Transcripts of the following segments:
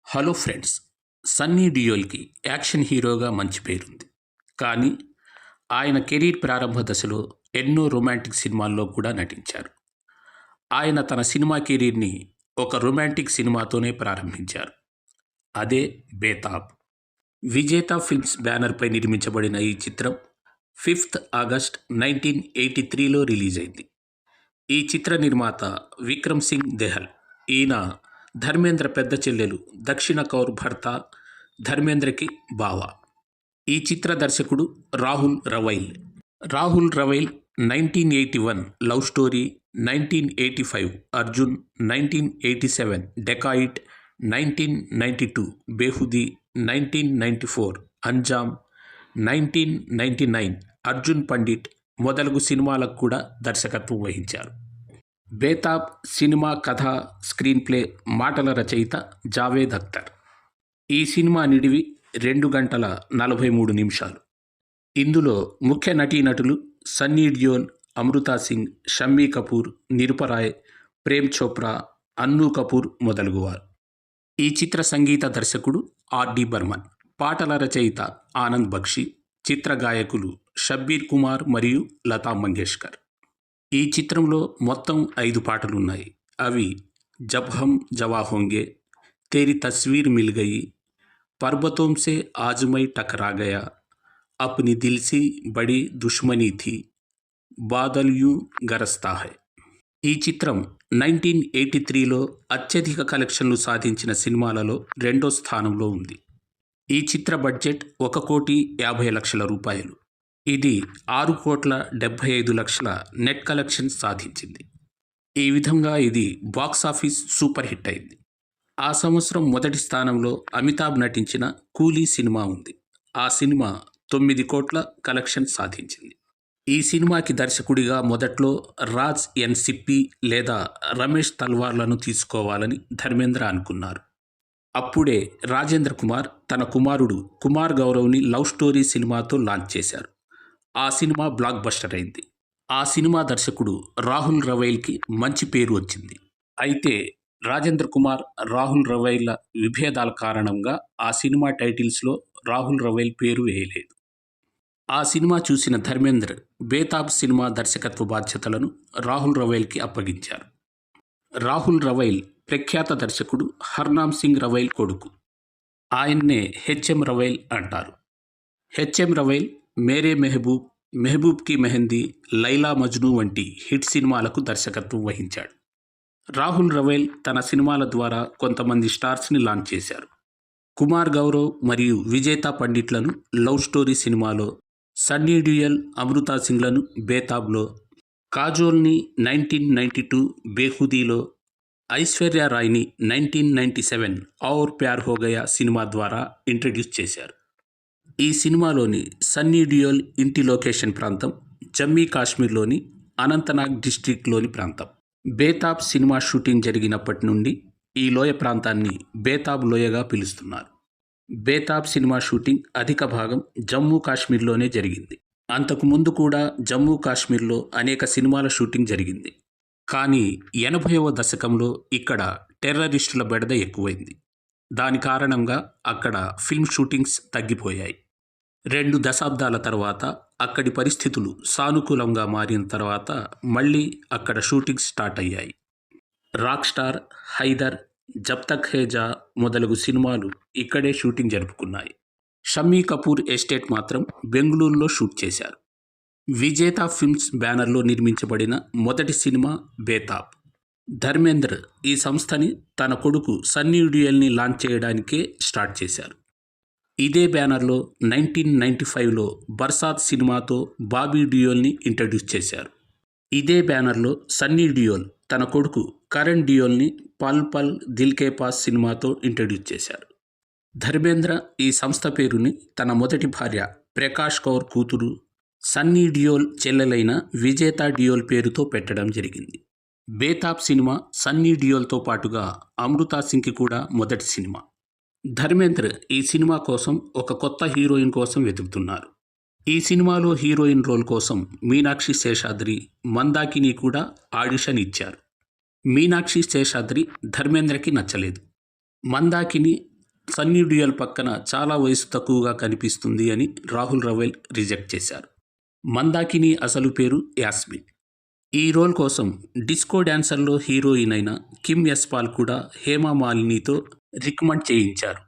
Hello friends. Sunny డియోల్కి action హీరోగా మంచి పేరుంది. కానీ ఆయన కెరీర్ ప్రారంభ దశలో ఎన్నో రొమాంటిక్ సినిమాల్లో కూడా నటించారు. ఆయన తన సినిమా కెరీర్ని ఒక రొమాంటిక్ సినిమాతోనే ప్రారంభించారు. అదే బేతాబ్. విజేత ఫిల్మ్స్ బ్యానర్పై నిర్మించబడిన ఈ చిత్రం 5th ఆగస్ట్ 1983లో రిలీజ్ అయింది. ఈ చిత్ర నిర్మాత విక్రమ్ సింగ్ దెహల్. ఈయన ధర్మేంద్ర పెద్ద చెల్లెలు దక్షిణ కౌర్ భర్త, ధర్మేంద్రకి బావ. ఈ చిత్ర దర్శకుడు Rahul Rawail. Rahul Rawail 1981 love story, 1985 Arjun, 1987 dacoit, 1992 బేహుదీ, 1994 అంజామ్, 1999 Arjun Pandit మొదలగు సినిమాలకు కూడా దర్శకత్వం వహించారు. బేతాబ్ సినిమా కథ, స్క్రీన్ ప్లే, మాటల రచయిత జావేద్ అఖ్తర్. ఈ సినిమా నిడివి 2 గంటల 43 నిమిషాలు. ఇందులో ముఖ్య నటీనటులు సన్నీ డియోల్, అమృతా సింగ్, షమ్మీ కపూర్, నిరుపరాయ్, ప్రేమ్ చోప్రా, అన్ను కపూర్ మొదలగువారు. ఈ చిత్ర సంగీత దర్శకుడు ఆర్డి బర్మన్. పాటల రచయిత ఆనంద్ బక్షి. చిత్ర గాయకులు షబ్బీర్ కుమార్ మరియు లతా మంగేష్కర్. ఈ చిత్రంలో మొత్తం 5 పాటలున్నాయి. అవి జబ్ హమ్ జవా హోంగే, తేరీ తస్వీర్ మిల్ గయి, పర్బతోం సే ఆజ్ మై టకరా గయా, అప్ని దిల్ సీ బడి దుష్మనీ థీ, బాదల్ యూ గరస్తా హై. ఈ చిత్రం 1983లో అత్యధిక కలెక్షన్లు సాధించిన సినిమాలలో 2వ స్థానంలో ఉంది. ఈ చిత్ర బడ్జెట్ 1,50,00,000 రూపాయలు. ఇది 6,75,00,000 నెట్ కలెక్షన్ సాధించింది. ఈ విధంగా ఇది బాక్సాఫీస్ సూపర్ హిట్ అయింది. ఆ సంవత్సరం మొదటి స్థానంలో అమితాబ్ నటించిన కూలీ సినిమా ఉంది. ఆ సినిమా 9 కోట్ల కలెక్షన్ సాధించింది. ఈ సినిమాకి దర్శకుడిగా మొదట్లో రాజ్ ఎన్ సిప్పి లేదా రమేష్ తల్వార్లను తీసుకోవాలని ధర్మేంద్ర అనుకున్నారు. అప్పుడే రాజేంద్ర కుమార్ తన కుమారుడు కుమార్ గౌరవ్ని లవ్ స్టోరీ సినిమాతో లాంచ్ చేశారు. ఆ సినిమా బ్లాక్ బస్టర్ అయింది. ఆ సినిమా దర్శకుడు రాహుల్ రవైల్కి మంచి పేరు వచ్చింది. అయితే రాజేంద్ర కుమార్, రాహుల్ రవైల్ల విభేదాల కారణంగా ఆ సినిమా టైటిల్స్లో రాహుల్ రవైల్ పేరు వేయలేదు. ఆ సినిమా చూసిన ధర్మేంద్ర బేతాబ్ సినిమా దర్శకత్వ బాధ్యతలను రాహుల్ రవైల్కి అప్పగించారు. రాహుల్ రవైల్ ప్రఖ్యాత దర్శకుడు హర్నామ్ సింగ్ రవైల్ కొడుకు. ఆయన్నే హెచ్ఎం రవైల్ అంటారు. హెచ్ఎం రవైల్ మేరే మెహబూబ్, మెహబూబ్ కి మెహందీ, లైలా మజ్ను వంటి హిట్ సినిమాలకు దర్శకత్వం వహించాడు. రాహుల్ రవైల్ తన సినిమాల ద్వారా కొంతమంది స్టార్స్ని లాంచ్ చేశారు. కుమార్ గౌరవ్ మరియు విజేత పండిట్లను లవ్ స్టోరీ సినిమాలో, సన్నీ డియోల్, అమృతా సింగ్లను బేతాబ్లో, కాజోల్ని 1992 బేహుదీలో, ఐశ్వర్య రాయ్ని 1997 ఔర్ ప్యార్ హో గయా సినిమా ద్వారా ఇంట్రడ్యూస్ చేశారు. ఈ సినిమాలోని సన్నీ డియోల్ ఇంటి లొకేషన్ ప్రాంతం జమ్మూ కాశ్మీర్లోని అనంతనాగ్ డిస్ట్రిక్ట్లోని ప్రాంతం. బేతాబ్ సినిమా షూటింగ్ జరిగినప్పటి నుండి ఈ లోయ ప్రాంతాన్ని బేతాబ్ లోయగా పిలుస్తున్నారు. బేతాబ్ సినిమా షూటింగ్ అధిక భాగం జమ్మూ కాశ్మీర్లోనే జరిగింది. అంతకుముందు కూడా జమ్మూ కాశ్మీర్లో అనేక సినిమాల షూటింగ్ జరిగింది. కానీ 80వ దశకంలో ఇక్కడ టెర్రరిస్టుల బెడద ఎక్కువైంది. దాని కారణంగా అక్కడ ఫిల్మ్ షూటింగ్స్ తగ్గిపోయాయి. 2 దశాబ్దాల తర్వాత అక్కడి పరిస్థితులు సానుకూలంగా మారిన తర్వాత మళ్ళీ అక్కడ షూటింగ్స్ స్టార్ట్ అయ్యాయి. రాక్ స్టార్, హైదర్, జబ్ తక్ హే జా మొదలగు సినిమాలు ఇక్కడే షూటింగ్ జరుపుకున్నాయి. షమ్మీ కపూర్ ఎస్టేట్ మాత్రం బెంగళూరులో షూట్ చేశారు. విజేత ఫిల్మ్స్ బ్యానర్లో నిర్మించబడిన మొదటి సినిమా బేతాబ్. ధర్మేంద్ర ఈ సంస్థని తన కొడుకు సన్నీ డియోల్ని లాంచ్ చేయడానికే స్టార్ట్ చేశారు. ఇదే బ్యానర్లో 1995లో బర్సాత్ సినిమాతో బాబీ డియోల్ని ఇంట్రడ్యూస్ చేశారు. ఇదే బ్యానర్లో సన్నీ డియోల్ తన కొడుకు కరణ్ డియోల్ని పల్ పల్ దిల్ కే పాస్ సినిమాతో ఇంట్రడ్యూస్ చేశారు. ధర్మేంద్ర ఈ సంస్థ పేరుని తన మొదటి భార్య ప్రకాష్ కౌర్ కూతురు సన్నీ డియోల్ చెల్లెలైన విజేత డియోల్ పేరుతో పెట్టడం జరిగింది. బేతాబ్ సినిమా సన్నీ డియోల్తో పాటుగా అమృతా సింగ్కి కూడా మొదటి సినిమా. ధర్మేంద్ర ఈ సినిమా కోసం ఒక కొత్త హీరోయిన్ కోసం వెతుకుతున్నారు. ఈ సినిమాలో హీరోయిన్ రోల్ కోసం మీనాక్షి శేషాద్రి, మందాకిని కూడా ఆడిషన్ ఇచ్చారు. మీనాక్షి శేషాద్రి ధర్మేంద్రకి నచ్చలేదు. మందాకిని సన్నీ డియోల్ పక్కన చాలా వయసు తక్కువగా కనిపిస్తుంది అని రాహుల్ రవెల్ రిజెక్ట్ చేశారు. మందాకిని అసలు పేరు యాస్మిన్. ఈ రోల్ కోసం డిస్కో డాన్సర్లో హీరోయిన్ అయిన కిమ్ యశ్పాల్ కూడా హేమా మాలినీతో రికమెండ్ చేయించారు.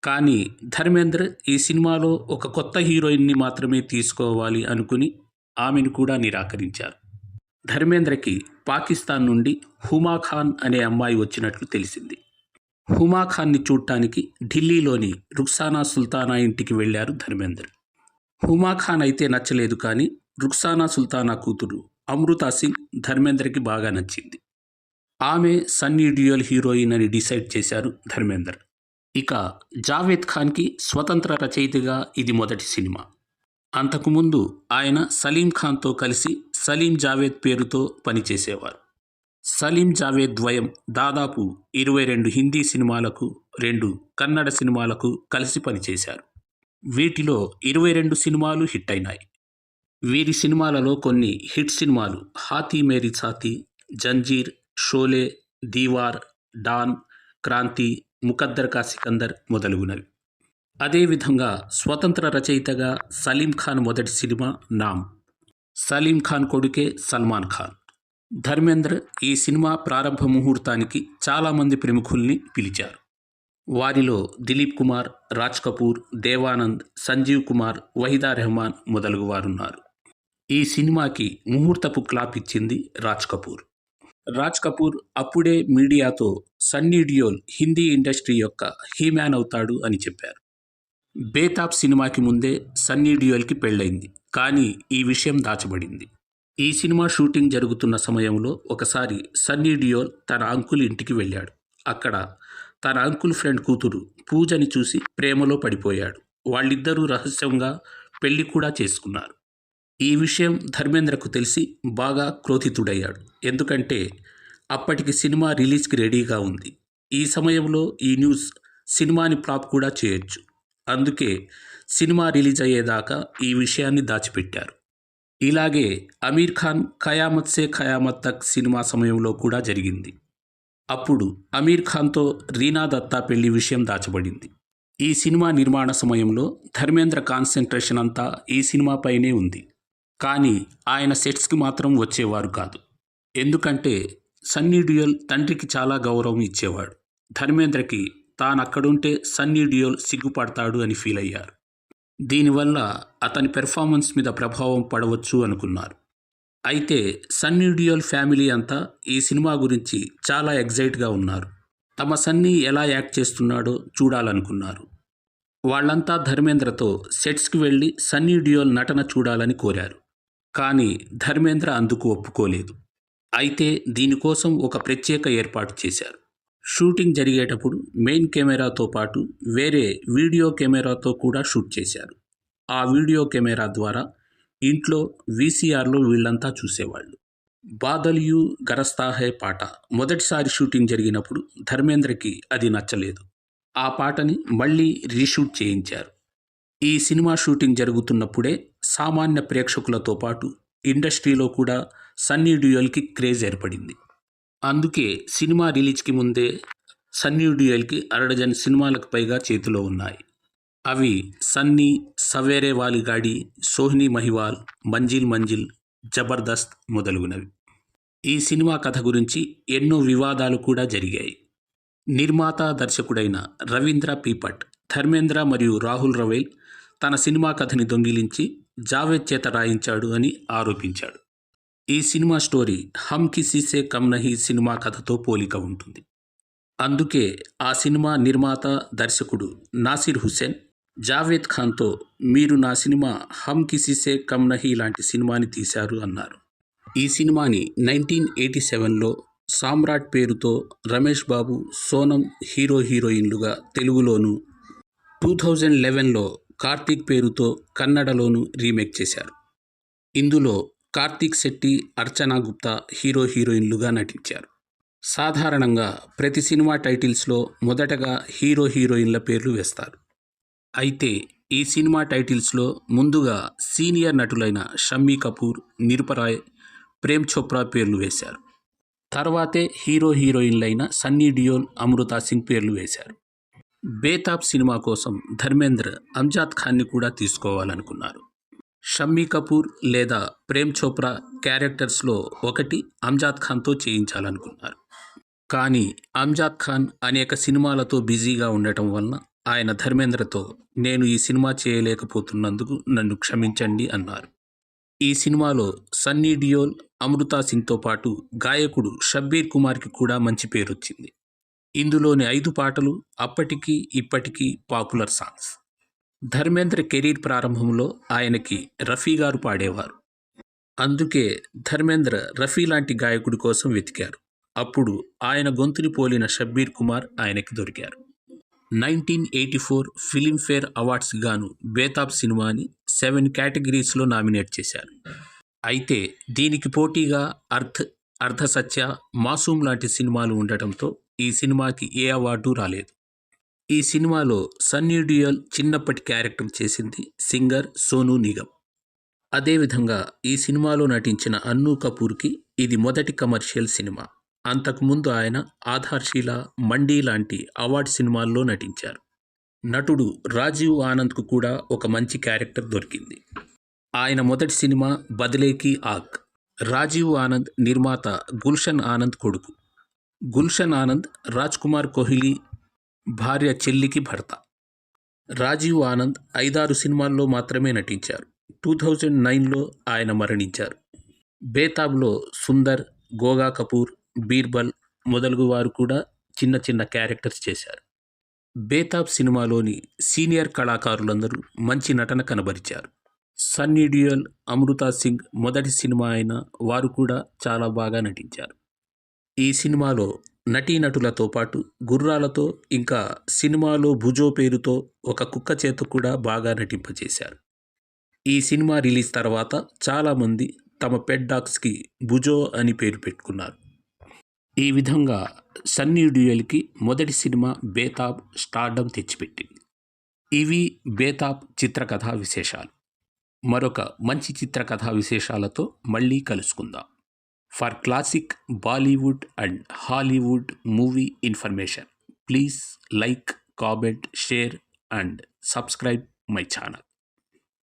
కానీ ధర్మేంద్ర ఈ సినిమాలో ఒక కొత్త హీరోయిన్ని మాత్రమే తీసుకోవాలి అనుకుని ఆమెను కూడా నిరాకరించారు. ధర్మేంద్రకి పాకిస్తాన్ నుండి హుమా ఖాన్ అనే అమ్మాయి వచ్చినట్లు తెలిసింది. హుమా ఖాన్ని చూడటానికి ఢిల్లీలోని రుక్సానా సుల్తానా ఇంటికి వెళ్లారు ధర్మేంద్ర. హుమా ఖాన్ అయితే నచ్చలేదు, కానీ రుక్సానా సుల్తానా కూతురు అమృతా సింగ్ ధర్మేంద్రకి బాగా నచ్చింది. ఆమె సన్నీ డియోల్ హీరోయిన్ అని డిసైడ్ చేశారు ధర్మేంద్ర. ఇక జావేద్ ఖాన్కి స్వతంత్ర రచయితగా ఇది మొదటి సినిమా. అంతకుముందు ఆయన సలీం ఖాన్తో కలిసి సలీం జావేద్ పేరుతో పనిచేసేవారు. సలీం జావేద్ ద్వయం దాదాపు 22 హిందీ సినిమాలకు, 2 కన్నడ సినిమాలకు కలిసి పనిచేశారు. వీటిలో 22 సినిమాలు హిట్ అయినాయి. వీరి సినిమాలలో కొన్ని హిట్ సినిమాలు హాతీ మేరీ ఛాతీ, జంజీర్, షోలే, దీవార్, డాన్, క్రాంతి, ముకద్దర్ కా సికందర్ మొదలుగునవి. అదేవిధంగా స్వతంత్ర రచయితగా సలీం ఖాన్ మొదటి సినిమా నామ్. సలీం ఖాన్ కొడుకే సల్మాన్ ఖాన్. ధర్మేంద్ర ఈ సినిమా ప్రారంభ ముహూర్తానికి చాలామంది ప్రముఖుల్ని పిలిచారు. వారిలో దిలీప్ కుమార్, రాజ్ కపూర్, దేవానంద్, సంజీవ్ కుమార్, వహీదా రెహమాన్ మొదలగు వారున్నారు. ఈ సినిమాకి ముహూర్తపు క్లాప్ ఇచ్చింది రాజ్ కపూర్. రాజ్ కపూర్ అప్పుడే మీడియాతో సన్నీ డియోల్ హిందీ ఇండస్ట్రీ యొక్క హీమ్యాన్ అవుతాడు అని చెప్పారు. బేతాబ్ సినిమాకి ముందే సన్నీ డియోల్కి పెళ్ళైంది, కానీ ఈ విషయం దాచబడింది. ఈ సినిమా షూటింగ్ జరుగుతున్న సమయంలో ఒకసారి సన్నీ డియోల్ తన అంకుల్ ఇంటికి వెళ్ళాడు. అక్కడ తన అంకుల్ ఫ్రెండ్ కూతురు పూజని చూసి ప్రేమలో పడిపోయాడు. వాళ్ళిద్దరూ రహస్యంగా పెళ్లి కూడా చేసుకున్నారు. ఈ విషయం ధర్మేంద్రకు తెలిసి బాగా క్రోధితుడయ్యాడు. ఎందుకంటే అప్పటికి సినిమా రిలీజ్కి రెడీగా ఉంది. ఈ సమయంలో ఈ న్యూస్ సినిమాని ఫ్లాప్ కూడా చేయొచ్చు. అందుకే సినిమా రిలీజ్ అయ్యేదాకా ఈ విషయాన్ని దాచిపెట్టారు. ఇలాగే అమీర్ ఖాన్ ఖయామత్ సే ఖయామత్ తక్ సినిమా సమయంలో కూడా జరిగింది. అప్పుడు అమీర్ ఖాన్తో రీనా దత్తా పెళ్లి విషయం దాచబడింది. ఈ సినిమా నిర్మాణ సమయంలో ధర్మేంద్ర కాన్సంట్రేషన్ అంతా ఈ సినిమాపైనే ఉంది. కానీ ఆయన సెట్స్కి మాత్రం వచ్చేవారు కాదు. ఎందుకంటే సన్నీ డియోల్ తండ్రికి చాలా గౌరవం ఇచ్చేవాడు. ధర్మేంద్రకి తానక్కడుంటే సన్నీ డియోల్ సిగ్గుపడతాడు అని ఫీల్ అయ్యారు. దీనివల్ల అతని పెర్ఫార్మెన్స్ మీద ప్రభావం పడవచ్చు అనుకున్నారు. అయితే సన్నీ డియోల్ ఫ్యామిలీ అంతా ఈ సినిమా గురించి చాలా ఎగ్జైట్గా ఉన్నారు. తమ సన్నీ ఎలా యాక్ట్ చేస్తున్నాడో చూడాలనుకున్నారు. వాళ్ళంతా ధర్మేంద్రతో సెట్స్కి వెళ్ళి సన్నీ డియోల్ నటన చూడాలని కోరారు. కానీ ధర్మేంద్ర అందుకు ఒప్పుకోలేదు. అయితే దీనికోసం ఒక ప్రత్యేక ఏర్పాటు చేశారు. షూటింగ్ జరిగేటప్పుడు మెయిన్ కెమెరాతో పాటు వేరే వీడియో కెమెరాతో కూడా షూట్ చేశారు. ఆ వీడియో కెమెరా ద్వారా ఇంట్లో వీసీఆర్లో వీళ్ళంతా చూసేవాళ్ళు. బాదల్ యూ గరస్తా హై పాట మొదటిసారి షూటింగ్ జరిగినప్పుడు ధర్మేంద్రకి అది నచ్చలేదు. ఆ పాటని మళ్ళీ రీషూట్ చేయించారు. ఈ సినిమా షూటింగ్ జరుగుతున్నప్పుడే సామాన్య ప్రేక్షకులతో పాటు ఇండస్ట్రీలో కూడా సన్నీ డియోల్కి క్రేజ్ ఏర్పడింది. అందుకే సినిమా రిలీజ్కి ముందే సన్నీ డియోల్కి 1/2 సినిమాలకు పైగా చేతిలో ఉన్నాయి. అవి సన్నీ, సవేరే వాలి గాడి, సోహినీ మహివాల్, మంజిల్ మంజిల్, జబర్దస్త్ మొదలుగునవి. ఈ సినిమా కథ గురించి ఎన్నో వివాదాలు కూడా జరిగాయి. నిర్మాత, దర్శకుడైన రవీంద్ర పీపట్ ధర్మేంద్ర మరియు రాహుల్ రవెల్ తన సినిమా కథని దొంగిలించి జావేద్ చేత రాయించాడు అని ఆరోపించాడు. ఈ సినిమా స్టోరీ హమ్ కిసీ సే కమ్ నహీ సినిమా కథతో పోలిక ఉంటుంది. అందుకే ఆ సినిమా నిర్మాత, దర్శకుడు నాసిర్ హుసేన్ జావేద్ ఖాన్తో మీరు నా సినిమా హమ్ కిసీ సే కమ్ నహీ లాంటి సినిమాని తీశారు అన్నారు. ఈ సినిమాని 1987లో సామ్రాట్ పేరుతో రమేష్ బాబు, సోనం హీరోయిన్లుగా తెలుగులోను, 2011లో కార్తీక్ పేరుతో కన్నడలోను రీమేక్ చేశారు. ఇందులో కార్తీక్ శెట్టి, అర్చనా గుప్తా హీరోయిన్లుగా నటించారు. సాధారణంగా ప్రతి సినిమా టైటిల్స్లో మొదటగా హీరోయిన్ల పేర్లు వేస్తారు. అయితే ఈ సినిమా టైటిల్స్లో ముందుగా సీనియర్ నటులైన షమ్మీ కపూర్, నిరుపరాయ్, ప్రేమ్ చోప్రా పేర్లు వేశారు. తర్వాతే హీరోయిన్లైన సన్నీ డియోల్, అమృతా సింగ్ పేర్లు వేశారు. బేతాబ్ సినిమా కోసం ధర్మేంద్ర అంజాద్ ఖాన్ని కూడా తీసుకోవాలనుకున్నారు. షమ్మీ కపూర్ లేదా ప్రేమ్ చోప్రా క్యారెక్టర్స్లో ఒకటి అంజాద్ ఖాన్తో చేయించాలనుకున్నారు. కానీ అంజాద్ ఖాన్ అనేక సినిమాలతో బిజీగా ఉండటం వలన ఆయన ధర్మేంద్రతో నేను ఈ సినిమా చేయలేకపోతున్నందుకు నన్ను క్షమించండి అన్నారు. ఈ సినిమాలో సన్నీ డియోల్, అమృతా సింగ్తో పాటు గాయకుడు షబ్బీర్ కుమార్కి కూడా మంచి పేరొచ్చింది. ఇందులోని 5 పాటలు అప్పటికీ ఇప్పటికీ పాపులర్ సాంగ్స్. ధర్మేంద్ర కెరీర్ ప్రారంభంలో ఆయనకి రఫీ గారు పాడేవారు. అందుకే ధర్మేంద్ర రఫీ లాంటి గాయకుడి కోసం వెతికారు. అప్పుడు ఆయన గొంతుని పోలిన షబ్బీర్ కుమార్ ఆయనకి దొరికారు. 1984 ఫిలింఫేర్ అవార్డ్స్ గాను బేతాబ్ సినిమాని 7 కేటగిరీస్లో నామినేట్ చేశారు. అయితే దీనికి పోటీగా అర్ధసత్య, మాసూమ్ లాంటి సినిమాలు ఉండటంతో ఈ సినిమాకి ఏ అవార్డు రాలేదు. ఈ సినిమాలో సన్నీ డియోల్ చిన్నప్పటి క్యారెక్టర్ చేసింది సింగర్ సోనూ నిగమ్. అదేవిధంగా ఈ సినిమాలో నటించిన అన్ను కపూర్కి ఇది మొదటి కమర్షియల్ సినిమా. అంతకుముందు ఆయన ఆధార్శీల, మండీ లాంటి అవార్డ్ సినిమాల్లో నటించారు. నటుడు రాజీవ్ ఆనంద్కు కూడా ఒక మంచి క్యారెక్టర్ దొరికింది. ఆయన మొదటి సినిమా బద్లేకి ఆగ్. రాజీవ్ ఆనంద్ నిర్మాత గుల్షన్ ఆనంద్ కొడుకు. గుల్షన్ ఆనంద్ రాజ్ కుమార్ కోహ్లీ భార్య చెల్లికి భర్త. రాజీవ్ ఆనంద్ 5-6 సినిమాల్లో మాత్రమే నటించారు. 2009లో ఆయన మరణించారు. బేతాబ్లో సుందర్, గోగా కపూర్, బీర్బల్ మొదలగు వారు కూడా చిన్న చిన్న క్యారెక్టర్స్ చేశారు. బేతాబ్ సినిమాలోని సీనియర్ కళాకారులందరూ మంచి నటన కనబరిచారు. సన్నీ డియోల్, అమృతా సింగ్ మొదటి సినిమా అయిన వారు కూడా చాలా బాగా నటించారు. ఈ సినిమాలో నటీనటులతో పాటు గుర్రాలతో, ఇంకా సినిమాలో భుజో పేరుతో ఒక కుక్క చేత కూడా బాగా నటింపజేశారు. ఈ సినిమా రిలీజ్ తర్వాత చాలామంది తమ పెట్ డాగ్స్కి భుజో అని పేరు పెట్టుకున్నారు. ఈ విధంగా సన్నీ డియోల్కి మొదటి సినిమా బేతాబ్ స్టార్డమ్ తెచ్చిపెట్టింది. ఇవి బేతాబ్ చిత్రకథా విశేషాలు. మరొక మంచి చిత్రకథా విశేషాలతో మళ్ళీ కలుసుకుందాం. For classic Bollywood and Hollywood movie information, please like, comment, share and subscribe my channel.